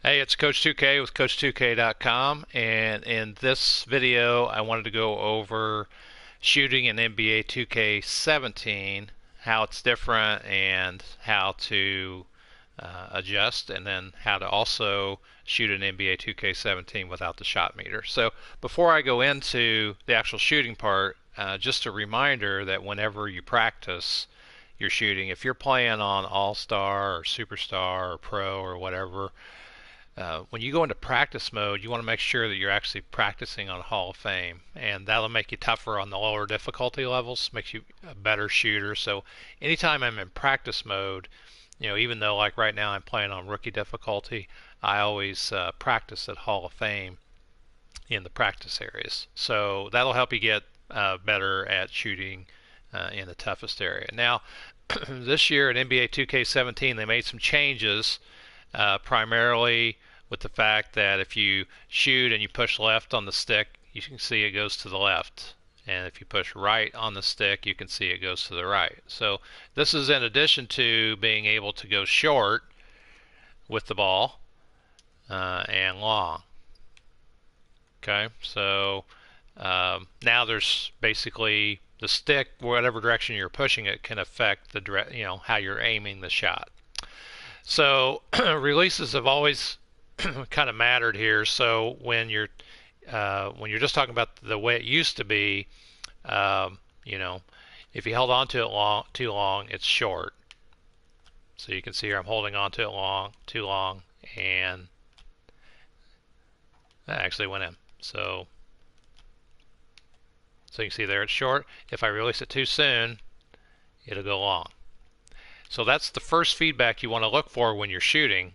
Hey, it's Coach 2K with Coach2K.com, and in this video, I wanted to go over shooting in NBA 2K17, how it's different, and how to adjust, and then how to also shoot in NBA 2K17 without the shot meter. So, before I go into the actual shooting part, just a reminder that whenever you practice your shooting, if you're playing on All Star or Superstar or Pro or whatever, when you go into practice mode, you want to make sure that you're actually practicing on Hall of Fame, and that'll make you tougher on the lower difficulty levels, makes you a better shooter. So anytime I'm in practice mode, even though like right now I'm playing on rookie difficulty, I always practice at Hall of Fame in the practice areas. So that'll help you get better at shooting in the toughest area. Now, this year at NBA 2K17, they made some changes, primarily with the fact that if you shoot and you push left on the stick, you can see it goes to the left. And if you push right on the stick, you can see it goes to the right. So this is in addition to being able to go short with the ball and long. Okay, so now there's basically the stick, whatever direction you're pushing it, can affect the how you're aiming the shot. So releases have always kind of mattered here. So when you're just talking about the way it used to be, um, you know, if you held on to it too long, it's short. So you can see here I'm holding on to it too long, and that actually went in. So you can see there it's short. If I release it too soon, it'll go long. So that's the first feedback you want to look for when you're shooting.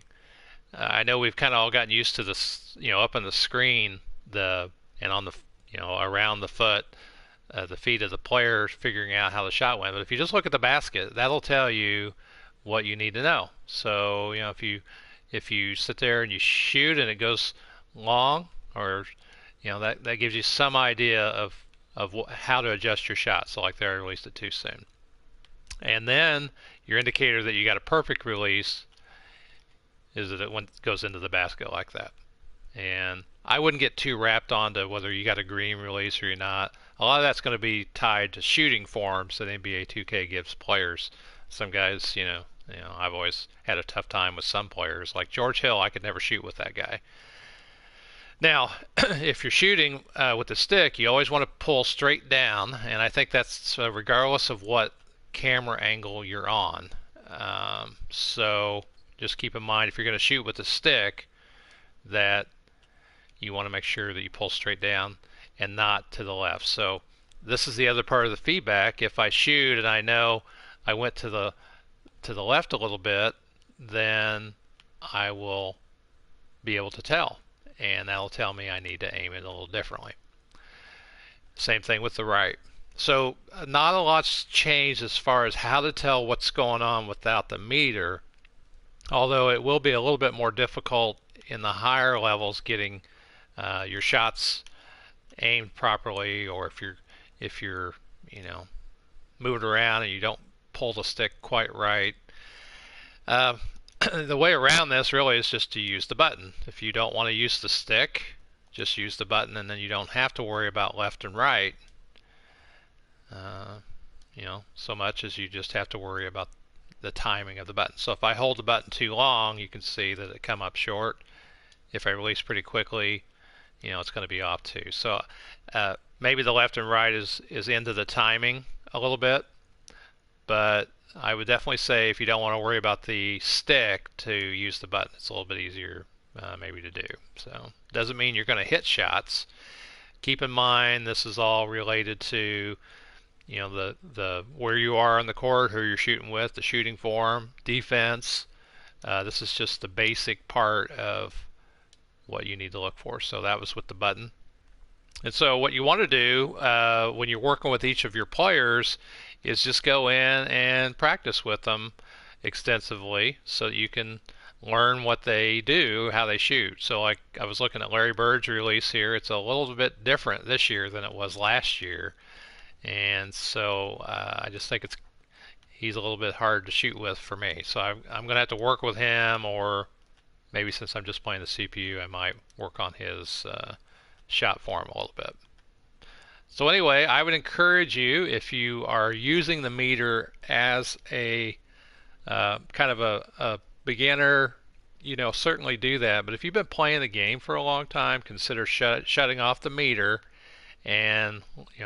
I know we've kind of all gotten used to this, up on the screen, and on the, around the foot, the feet of the player, figuring out how the shot went. But if you just look at the basket, that'll tell you what you need to know. So, if you sit there and you shoot and it goes long, or that gives you some idea of how to adjust your shot. So like there, I released it too soon. And then your indicator that you got a perfect release is that it goes into the basket like that. And I wouldn't get too wrapped onto whether you got a green release or you're not. A lot of that's going to be tied to shooting forms that NBA 2K gives players. Some guys, I've always had a tough time with some players. Like George Hill, I could never shoot with that guy. Now, if you're shooting with the stick, you always want to pull straight down, and I think that's regardless of what camera angle you're on. So just keep in mind if you're going to shoot with the stick that you want to make sure that you pull straight down and not to the left. So this is the other part of the feedback. If I shoot and I know I went to the left a little bit, then I will be able to tell, and that'll tell me I need to aim it a little differently. Same thing with the right. So not a lot's changed as far as how to tell what's going on without the meter, although it will be a little bit more difficult in the higher levels getting your shots aimed properly, or if you're moving around and you don't pull the stick quite right. The way around this really is just to use the button. If you don't want to use the stick, just use the button, and then you don't have to worry about left and right so much as you just have to worry about the timing of the button. So if I hold the button too long, you can see that it come up short. If I release pretty quickly, it's going to be off too. So maybe the left and right is into the timing a little bit, but I would definitely say if you don't want to worry about the stick, to use the button. It's a little bit easier maybe to do. So doesn't mean you're going to hit shots. Keep in mind this is all related to the where you are on the court, who you're shooting with, the shooting form, defense. This is just the basic part of what you need to look for. So that was with the button. And so what you want to do when you're working with each of your players is just go in and practice with them extensively so that you can learn what they do, how they shoot. So like I was looking at Larry Bird's release here. It's a little bit different this year than it was last year. And so I just think he's a little bit hard to shoot with for me. So I'm going to have to work with him, or maybe since I'm just playing the CPU, I might work on his shot form a little bit. So anyway, I would encourage you, if you are using the meter as a kind of a beginner, certainly do that. But if you've been playing the game for a long time, consider shutting off the meter and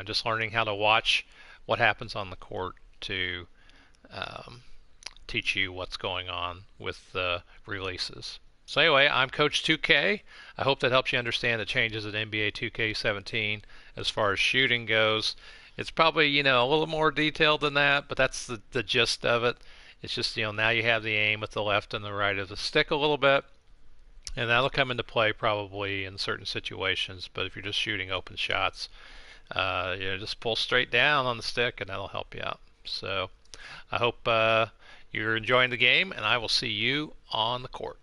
just learning how to watch what happens on the court to um, teach you what's going on with the releases. So anyway, I'm Coach 2K. I hope that helps you understand the changes in NBA 2K17 as far as shooting goes. It's probably, a little more detailed than that, but that's the gist of it. It's just, now you have the aim with the left and the right of the stick a little bit, and that'll come into play probably in certain situations. But if you're just shooting open shots, just pull straight down on the stick, and that'll help you out. So I hope you're enjoying the game, and I will see you on the court.